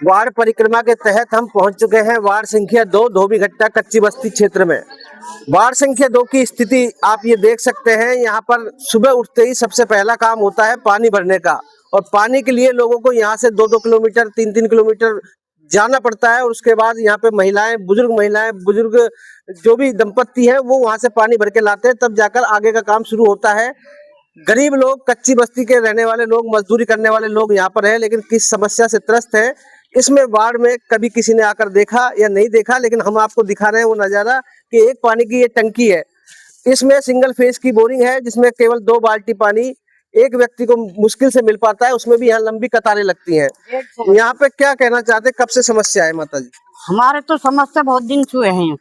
Ward परिक्रमा के तहत हम पहुंच चुके हैं वार्ड संख्या 2 धोबीघट्टा कच्ची बस्ती क्षेत्र में। वार्ड संख्या 2 की स्थिति आप ये देख सकते हैं। यहाँ पर सुबह उठते ही सबसे पहला काम होता है पानी भरने का, और पानी के लिए लोगों को यहाँ से 2-2 किलोमीटर 3-3 किलोमीटर जाना पड़ता है। और उसके बाद यहाँ पे महिलाएं, बुजुर्ग जो भी दंपत्ति है वो वहाँ से पानी भर के लाते हैं, तब जाकर आगे का काम शुरू होता है। गरीब लोग, कच्ची बस्ती के रहने वाले लोग, मजदूरी करने वाले लोग यहाँ पर है, लेकिन किस समस्या से त्रस्त है इसमें वार्ड में कभी किसी ने आकर देखा या नहीं देखा, लेकिन हम आपको दिखा रहे हैं वो नज़ारा कि एक पानी की ये टंकी है। इसमें सिंगल फेस की बोरिंग है जिसमें केवल 2 बाल्टी पानी एक व्यक्ति को मुश्किल से मिल पाता है, उसमें भी यहाँ लंबी कतारें लगती हैं। यहाँ पे क्या कहना चाहते, कब से समस्या है माता जी? हमारे तो समस्या बहुत दिन से हैं,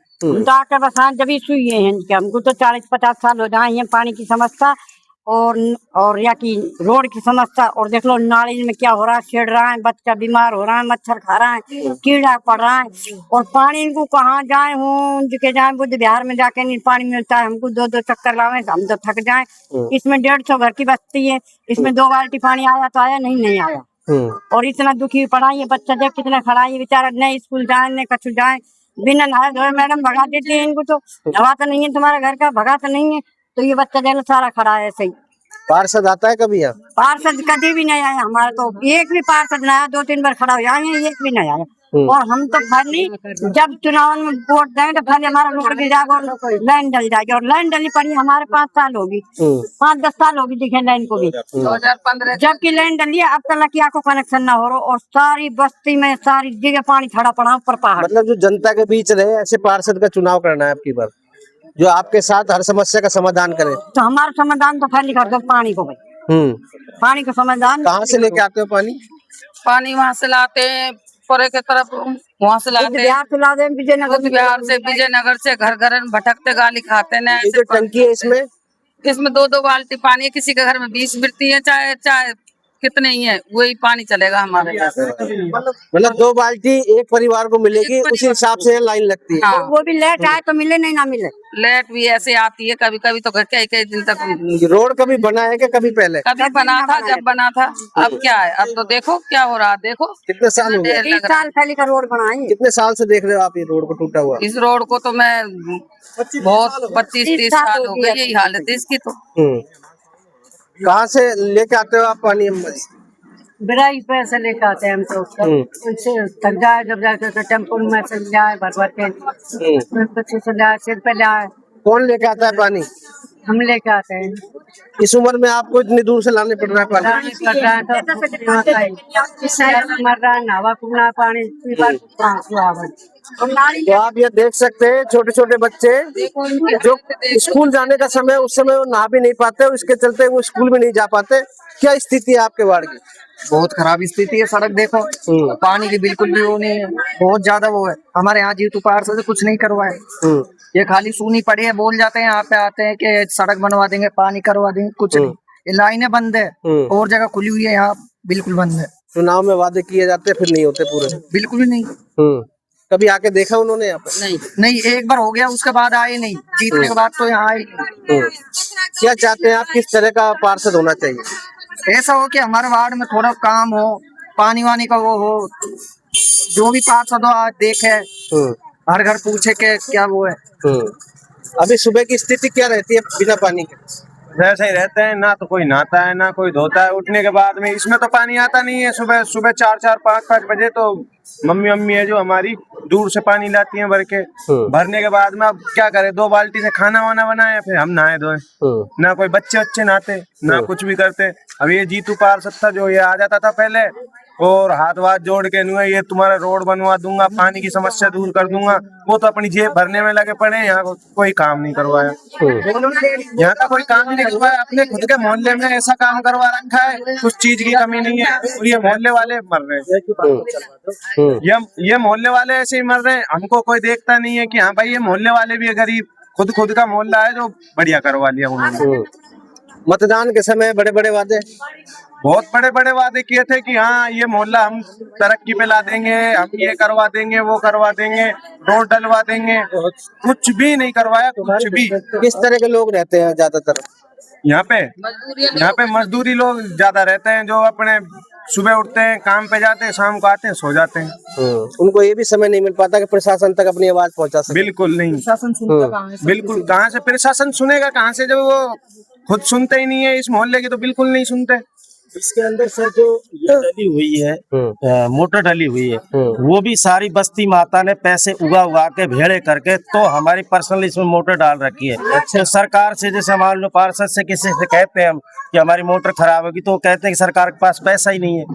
जब ही सुई है हमको तो 40-50 साल हो जाए हैं पानी की समस्या और या की रोड की समस्या। और देख लो नाली में क्या हो रहा है, छिड़ रहा है, बच्चा बीमार हो रहा है, मच्छर खा रहा है, कीड़ा पड़ रहा है। और पानी इनको कहाँ जाए हूँ जिके जाए बुद्ध बिहार में जाके नहीं पानी मिलता है। हमको 2-2 चक्कर लावे हम तो थक जाए। इसमें 150 घर की बस्ती है, इसमें 2 बाल्टी पानी आया तो आया, नहीं आया। और इतना दुखी पड़ा है बच्चा, देख कितना खड़ा है बेचारा, न स्कूल जाए न कछु जाए, बिना नहाए धोए मैडम भगा देती है इनको। तो हवा तो नहीं है तुम्हारे घर का, भगा तो नहीं है, तो ये बच्चा देख सारा खड़ा है ऐसे ही। पार्षद आता है कभी यहाँ? पार्षद कभी भी नहीं आया हमारे, तो एक भी पार्षद नहीं आया। 2-3 बार खड़ा हो जाए, एक भी नहीं आया। और हम तो फाइनली जब चुनाव में वोट दें तो फाइनली हमारा रोड गिर जाएगा और लाइन डल जाएगी। और लाइन डली पड़ी हमारे 5 साल होगी, 5-10 साल होगी दिखे लाइन को भी। 2015 जबकि लाइन डली है, अब तक लकिया को कनेक्शन ना हो रहा। और सारी बस्ती में सारी जगह पानी खड़ा पड़ा ऊपर पहाड़। मतलब जो जनता के बीच रहे ऐसे पार्षद का चुनाव करना है आपकी बार, जो आपके साथ हर समस्या का समाधान करे। तो हमारा समाधान तो खाली कर दो पानी को भाई। पानी का समाधान कहाँ से लेके आते हो पानी? पानी वहाँ से लाते हैं, पुरे के तरफ वहाँ से लाते हैं, बिहार से ला दे, विजयनगर से घर घर भटकते गाली खाते हैं। ये जो टंकी है इसमें 2-2 बाल्टी पानी है, किसी के घर में 20 बिरती है, चाहे कितने ही है वही पानी चलेगा हमारे यहाँ। मतलब 2 बाल्टी एक परिवार को मिलेगी, उसी हिसाब से लाइन लगती है। हाँ। वो भी लेट आए तो मिले, नहीं ना मिले। लेट भी ऐसे आती है, कभी कभी तो कई दिन तक। रोड कभी बना है क्या कभी पहले? कभी बना था, जब बना था। अब क्या है, अब तो देखो क्या हो रहा है। देखो कितने साल हो गए? 30 साल पहले का रोड बना है। कितने साल से देख रहे हो आप ये रोड को टूटा हुआ? इस रोड को तो मैं बहुत 25-30 साल हो गए, यही हालत है इसकी। तो कहाँ से लेके आते हो आप पानी? बिराई पैसे लेके आते हैं हम तो। उनसे थक जाए जब जाके तो टेम्पो में से जाए भर के, से जाए, सिर पे जाए। कौन लेके आता है पानी? हम लेके आते हैं। इस उम्र में आपको इतनी दूर से लाने पड़ रहा है पानी? मर रहा है, नहावा कुना पानी। तो आप ये देख सकते हैं छोटे छोटे बच्चे जो स्कूल जाने का समय, उस समय वो नहा भी नहीं पाते, और इसके चलते वो स्कूल भी नहीं जा पाते। क्या स्थिति है आपके वार्ड की? बहुत खराब स्थिति है। सड़क देखो, पानी की बिल्कुल भी वो नहीं है, बहुत ज्यादा वो है। हमारे यहाँ जीतू पार्षद से कुछ नहीं करवाए, ये खाली सूनी पड़ी है। बोल जाते हैं यहाँ पे आते हैं कि सड़क बनवा देंगे, पानी करवा देंगे, कुछ नहीं। ये लाइनें बंद है, और जगह खुली हुई है, यहाँ बिल्कुल बंद है। चुनाव में वादे किए जाते फिर नहीं होते पूरे? बिल्कुल भी नहीं। कभी आके देखा उन्होंने यहाँ पे? नहीं, एक बार हो गया, उसके बाद आए नहीं। जीतने के बाद तो यहाँ आए। क्या चाहते हैं आप, किस तरह का पार्षद होना चाहिए? ऐसा हो कि हमारे वार्ड में थोड़ा काम हो, पानी वानी का वो हो, जो भी पार्षद हो आज देखे, हर घर पूछे के क्या वो है। अभी सुबह की स्थिति क्या रहती है बिना पानी के? वैसे ही रहते हैं, ना तो कोई नहाता है ना कोई धोता है। उठने के बाद में इसमें तो पानी आता नहीं है। सुबह 4-4, 5-5 बजे तो मम्मी है जो हमारी, दूर से पानी लाती हैं भर के। भरने के बाद में अब क्या करे, 2 बाल्टी से खाना वाना बनाए, फिर हम नहाए धोए। ना कोई बच्चे नहाते, ना कुछ भी करते। अब ये जीतू पार्षद था जो, ये आ जाता था पहले और हाथ जोड़ के नुआ, ये तुम्हारा रोड बनवा दूंगा, पानी की समस्या दूर कर दूंगा। वो तो अपनी जेब भरने में लगे पड़े, यहाँ कोई काम नहीं करवाया। यहाँ का कोई काम नहीं करवाया। अपने खुद के मोहल्ले में ऐसा काम करवा रखा है, कुछ चीज की कमी नहीं है। और ये मोहल्ले वाले मर रहे हैं, ये मोहल्ले वाले ऐसे ही मर रहे हैं। हमको कोई देखता नहीं है कि हाँ भाई ये मोहल्ले वाले भी गरीब, खुद का मोहल्ला है जो बढ़िया करवा लिया उन्होंने। मतदान के समय बड़े बड़े वादे, बहुत बड़े वादे किए थे कि हाँ ये मोहल्ला हम तरक्की पे ला देंगे, हम ये करवा देंगे, वो करवा देंगे, रोड डलवा देंगे। कुछ भी नहीं करवाया, कुछ भी। किस तरह के लोग रहते हैं ज्यादातर यहाँ पे? मजदूरी लोग ज्यादा रहते हैं, जो अपने सुबह उठते हैं, काम पे जाते हैं, शाम को आते हैं, सो जाते हैं। उनको ये भी समय नहीं मिल पाता कि प्रशासन तक अपनी आवाज पहुंचा सके। बिल्कुल नहीं, शासन सुनता कहाँ है? बिल्कुल कहाँ से प्रशासन सुनेगा, कहाँ से, जब वो खुद सुनते ही नहीं है। इस मोहल्ले के तो बिल्कुल नहीं सुनते। इसके अंदर सर जो ये डली हुई है मोटर डली हुई है, वो भी सारी बस्ती माता ने पैसे उगा उगा के भेड़े करके तो हमारी पर्सनल इसमें मोटर डाल रखी है। तो सरकार से जैसे मान लो पार्षद से किसी से कहते हैं हम कि हमारी मोटर खराब होगी, तो कहते हैं कि सरकार के पास पैसा ही नहीं है।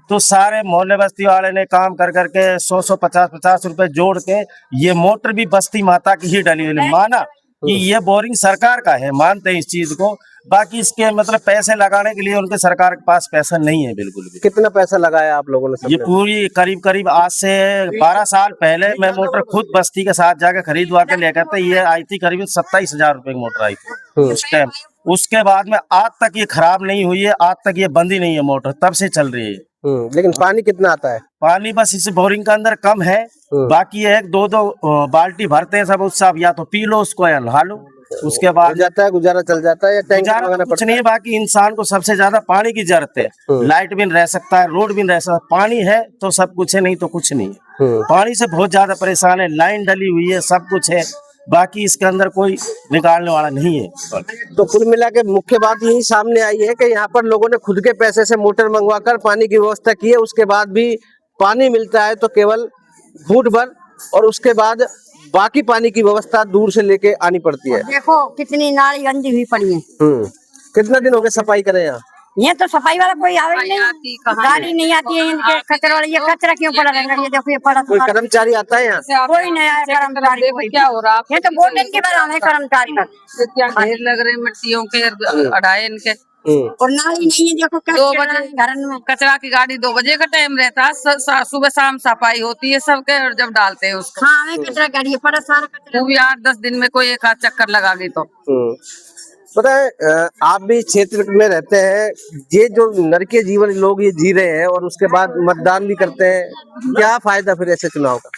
तो सारे मोहल्ले बस्ती वाले ने काम कर करके 100 50 रुपए जोड़ के ये मोटर भी बस्ती माता की ही डली हुई। माना कि ये बोरिंग सरकार का है, मानते हैं इस चीज को, बाकी इसके मतलब पैसे लगाने के लिए उनके सरकार के पास पैसा नहीं है बिल्कुल भी। कितना पैसा लगाया आप लोगों ने? ये पूरी करीब आज से 12 साल पहले मैं मोटर खुद बस्ती के साथ जाकर खरीदवा के लेकर था। ये आई थी करीब 27,000 रुपए की मोटर आई थी उस टाइम। उसके बाद में आज तक ये खराब नहीं हुई है, आज तक ये बंद ही नहीं है मोटर, तब से चल रही है। लेकिन पानी कितना आता है? पानी बस इस बोरिंग के अंदर कम है, बाकी एक दो बाल्टी भरते हैं सब, उससे आप या तो पी लो उसको या नहा लो, उसके बाद जाता है, गुजारा चल जाता है या टैंक लगाना कुछ नहीं है। बाकी इंसान को सबसे ज्यादा पानी की जरूरत है। लाइट भी रह सकता है, रोड भी रह सकता है, पानी है तो सब कुछ है, नहीं तो कुछ नहीं है। पानी से बहुत ज्यादा परेशान है, लाइन डली हुई है, सब कुछ है, बाकी इसके अंदर कोई निकालने वाला नहीं है। तो कुल मिला के मुख्य बात यही सामने आई है कि यहाँ पर लोगों ने खुद के पैसे से मोटर मंगवाकर पानी की व्यवस्था की है। उसके बाद भी पानी मिलता है तो केवल घूंट भर, और उसके बाद बाकी पानी की व्यवस्था दूर से लेके आनी पड़ती है। देखो कितनी नाली गंदी हुई पड़ी है। कितना दिन हो गए सफाई करे यहाँ? ये तो सफाई वाला कोई आवे ही नहीं, गाड़ी नहीं आती है इनके कचरा वाला। ये कचरा क्यों पड़ा रहेगा? ये देखो ये पड़ा कोई कर्मचारी आता है यहाँ? कोई नहीं आया कर्मचारी। कोई क्या हो रहा है? ये तो बोलने के बाद हमें कर्मचारी का क्या ढेर लग रहे मिट्टियों के अढ़ाए इनके। और नाली नहीं है, देखो क्या 2 कीड़ा बजे है घर में। कचरा की गाड़ी 2 बजे का टाइम रहता है, सुबह शाम सफाई होती है सबके, और जब डालते हैं उसको हाँ हमें कचरा गाड़ी पड़ा सारा कचरा। वो भी 8-10 दिन में कोई एक आध चक्कर लगा गई तो। पता है आप भी क्षेत्र में रहते हैं, ये जो नरकीय जीवन लोग ये जी रहे हैं और उसके बाद मतदान भी करते हैं, क्या फायदा फिर ऐसे चुनाव का?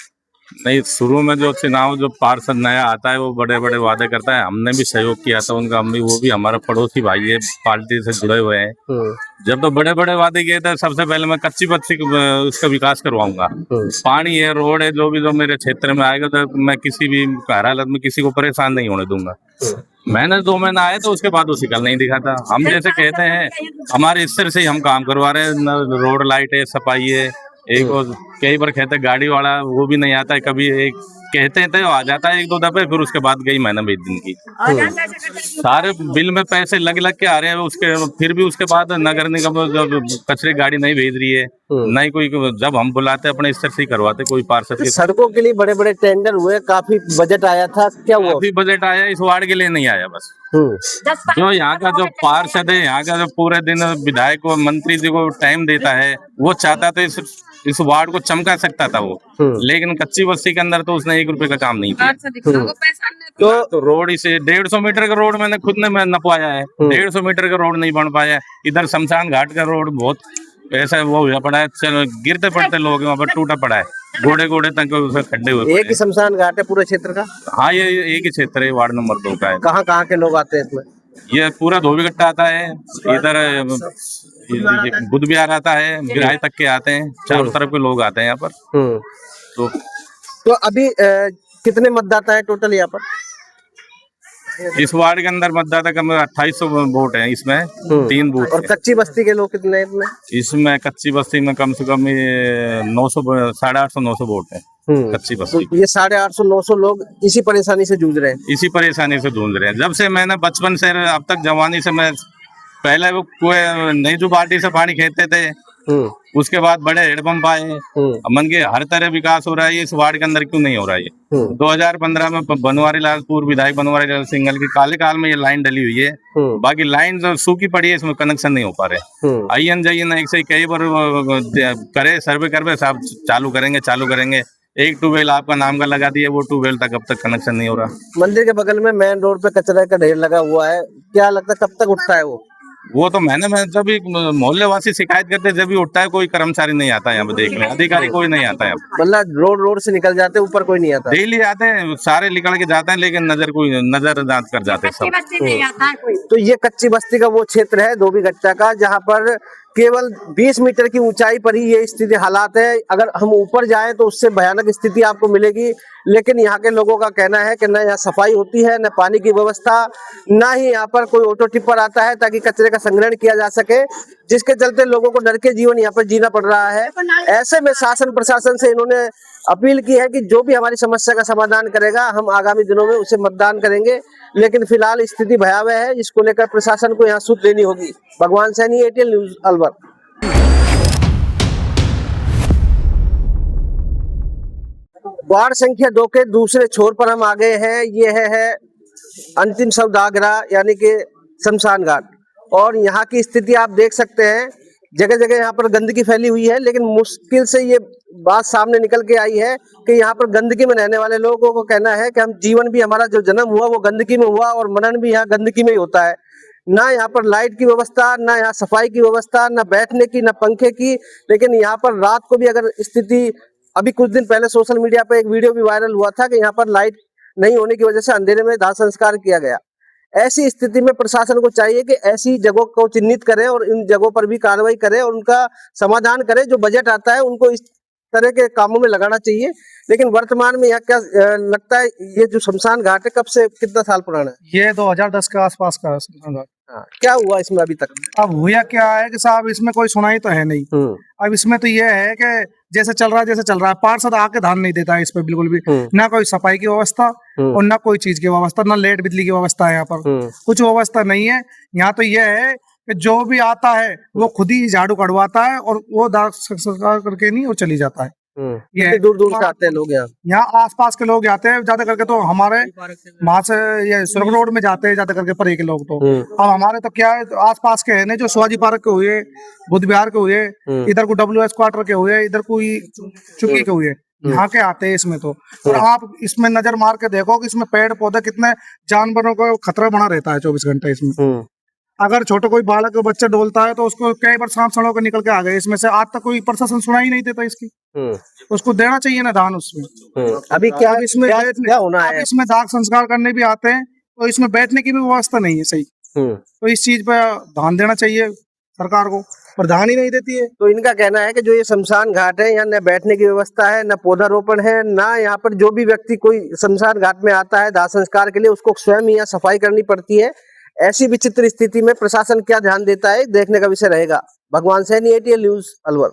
नहीं, शुरू में जो चुनाव जो पार्षद नया आता है वो बड़े बड़े वादे करता है। हमने भी सहयोग किया था उनका, हम भी, वो भी हमारा पड़ोसी भाई है, पार्टी से जुड़े हुए हैं। जब तो बड़े बड़े वादे किए थे, सबसे पहले मैं कच्ची बस्ती उसका विकास करवाऊंगा। पानी है, रोड है, जो भी जो मेरे क्षेत्र में आएगा तो मैं किसी भी हर हालत में किसी को परेशान नहीं होने दूंगा। मैंने 2 महीना आए तो उसके बाद वो शिकल नहीं दिखाता। हम जैसे कहते हैं हमारे स्तर से ही हम काम करवा रहे हैं, रोड लाइट है, सफाई है। एक और कई बार कहते गाड़ी वाला वो भी नहीं आता है, कभी एक कहते हैं तो आ जाता है 1-2 दफे, फिर उसके बाद गई महीना 20 दिन की। सारे बिल में पैसे लग के आ रहे हैं उसके, फिर भी उसके बाद नगर निगम जब कचरे गाड़ी नहीं भेज रही है, नहीं कोई, जब हम बुलाते अपने स्तर से ही करवाते कोई पार्षद के। सड़कों के लिए बड़े बड़े टेंडर हुए, काफी बजट आया था, क्या हुआ? काफी बजट आया, इस वार्ड के लिए नहीं आया बस। जो यहाँ का जो पार्षद है, यहाँ का जो पूरे दिन विधायक को मंत्री जी को टाइम देता है, वो चाहता था इस वार्ड को चमका सकता था वो, लेकिन कच्ची बस्ती के अंदर तो उसने 1 रुपए का काम नहीं किया। तो रोड इसे 150 मीटर का रोड मैंने खुद ने नपवाया है, 150 मीटर का रोड नहीं बन पाया। इधर शमशान घाट का रोड बहुत ऐसा वो हुआ पड़ा है, चलो गिरते पड़ते लोग वहाँ पर टूटा पड़ा है, गोड़े तक उसे खड्डे हुए। एक ही शमशान घाट है पूरे क्षेत्र का? हाँ, ये एक ही क्षेत्र है, वार्ड नंबर 2 का है। कहाँ के लोग आते हैं इसमें? ये पूरा धोबीघट्टा आता है, इधर बुध बिहार आता है, बिराई तक के आते हैं, चारों तरफ के लोग आते हैं यहाँ पर। तो अभी कितने मतदाता है टोटल यहाँ पर? इस वार्ड के अंदर मतदाता कम 2800 वोट है इसमें, 3 बूथ। और कच्ची बस्ती के लोग कितने हैं इसमें? कच्ची बस्ती में कम से कम 850-900 वोट है कच्ची बस्ती। तो ये 850-900 लोग इसी परेशानी से जूझ रहे हैं? इसी परेशानी से जूझ रहे हैं। जब से मैंने बचपन से अब तक जवानी से, मैं पहले वो कुएं नहीं जो बाल्टी से पानी खेते थे, उसके बाद बड़े हेडपंप आए, मन के हर तरह विकास हो रहा है, इस वार्ड के अंदर क्यों नहीं हो रहा है? 2015 में बनवारी लाल पूर्व विधायक बनवारी लाल सिंघल की काले काल में ये लाइन डली हुई है, बाकी लाइन जो सूखी पड़ी है इसमें कनेक्शन नहीं हो पा रहे। आईएन जाइए एक से कई बार करे सर्वे कर साहब चालू करेंगे, एक ट्यूबवेल आपका नाम का लगा दिया, वो ट्यूबवेल तक अब तक कनेक्शन नहीं हो रहा। मंदिर के बगल में मेन रोड पे कचरे का ढेर लगा हुआ है, क्या लगता है कब तक उठता है वो तो मैं जब भी मोहल्ले वासी शिकायत करते जब भी उठता है, कोई कर्मचारी नहीं आता है यहाँ पे देखने, अधिकारी कोई नहीं आता है। मतलब रोड से निकल जाते ऊपर कोई नहीं आता? डेली आते हैं, सारे निकल के जाते हैं, लेकिन नजरअंदाज कर जाते हैं सब। तो ये कच्ची बस्ती का वो क्षेत्र है धोबीघट्टा का, जहाँ पर केवल 20 मीटर की ऊंचाई पर ही ये स्थिति हालात है। अगर हम ऊपर जाएं तो उससे भयानक स्थिति आपको मिलेगी। लेकिन यहाँ के लोगों का कहना है कि न यहाँ सफाई होती है, न पानी की व्यवस्था, न ही यहाँ पर कोई ऑटो टिप्पर आता है ताकि कचरे का संग्रहण किया जा सके, जिसके चलते लोगों को डर के जीवन यहाँ पर जीना पड़ रहा है। ऐसे में शासन प्रशासन से इन्होंने अपील की है कि जो भी हमारी समस्या का समाधान करेगा हम आगामी दिनों में उसे मतदान करेंगे। लेकिन फिलहाल स्थिति भयावह है, जिसको लेकर प्रशासन को यहाँ सूद लेनी होगी। भगवान Saini, ATL news, Alwar. Ward संख्या 2 के दूसरे छोर पर हम आ गए हैं। ये है अंतिम शवदाह यानी कि शमशान घाट, और यहाँ की स्थिति आप देख सकते हैं। जगह जगह यहाँ पर गंदगी फैली हुई है, लेकिन मुश्किल से ये बात सामने निकल के आई है कि यहाँ पर गंदगी में रहने वाले लोगों को कहना है कि हम जीवन भी, हमारा जो जन्म हुआ वो गंदगी में हुआ और मरण भी यहाँ गंदगी में ही होता है। ना यहाँ पर लाइट की व्यवस्था, ना यहाँ सफाई की व्यवस्था, ना बैठने की, ना पंखे की। लेकिन यहाँ पर रात को भी अगर स्थिति, अभी कुछ दिन पहले सोशल मीडिया पर एक वीडियो भी वायरल हुआ था कि यहाँ पर लाइट नहीं होने की वजह से अंधेरे में दाह संस्कार किया गया। ऐसी स्थिति में प्रशासन को चाहिए कि ऐसी जगहों को चिन्हित करें और इन जगहों पर भी कार्रवाई करें और उनका समाधान करें। जो बजट आता है उनको इस तरह के कामों में लगाना चाहिए। लेकिन वर्तमान में यहाँ क्या लगता है, ये जो शमशान घाट है कब से, कितना साल पुराना है? ये 2010 के आसपास का शमशान घाट। हाँ, क्या हुआ इसमें अभी तक? अब हुआ क्या है कि साहब इसमें कोई सुनाई तो है नहीं। अब इसमें तो ये है कि जैसे चल रहा है, पार्षद आके ध्यान नहीं देता है इस पे बिल्कुल भी। ना कोई सफाई की व्यवस्था और ना कोई चीज की व्यवस्था, ना लाइट बिजली की व्यवस्था है। यहाँ पर कुछ व्यवस्था नहीं है। यहाँ तो ये है कि जो भी आता है वो खुद ही झाड़ू कड़वाता है और वो दाह संस्कार करके नहीं और चली जाता है। ये दूर दूर से आते हैं लोग यहाँ आसपास के लोग आते हैं ज्यादा करके, तो हमारे वहां से ये सुरग रोड में जाते हैं ज्यादा करके परे के लोग। तो अब हमारे तो क्या है, तो आसपास के है ना, जो शिवाजी पार्क के हुए, बुद्ध विहार के हुए, इधर को WS क्वार्टर के हुए, इधर कोई चुकी के हुए, यहाँ के आते हैं इसमें। तो और आप इसमें नजर मार के देखो कि इसमें पेड़ पौधे कितने जानवरों को खतरा बना रहता है 24 घंटे इसमें। अगर छोटा कोई बालक बच्चा डोलता है तो उसको कई बार सांप सड़ों के निकल के आ गए इसमें से। आज तक कोई प्रशासन सुनाई नहीं देता इसकी। उसको देना चाहिए ना दान उसमें। अभी क्या इसमें क्या होना है? इसमें दाह संस्कार करने भी आते हैं तो इसमें बैठने की भी व्यवस्था नहीं है सही। तो इस चीज पे ध्यान देना चाहिए सरकार को, पर ध्यान ही नहीं देती है। तो इनका कहना है कि जो ये शमशान घाट है, यहाँ न बैठने की व्यवस्था है, न पौधारोपण है, ना यहाँ पर जो भी व्यक्ति कोई शमशान घाट में आता है दाह संस्कार के लिए उसको स्वयं यहाँ सफाई करनी पड़ती है। ऐसी विचित्र स्थिति में प्रशासन क्या ध्यान देता है, देखने का विषय रहेगा। भगवान सैनी, ATL न्यूज, अलवर।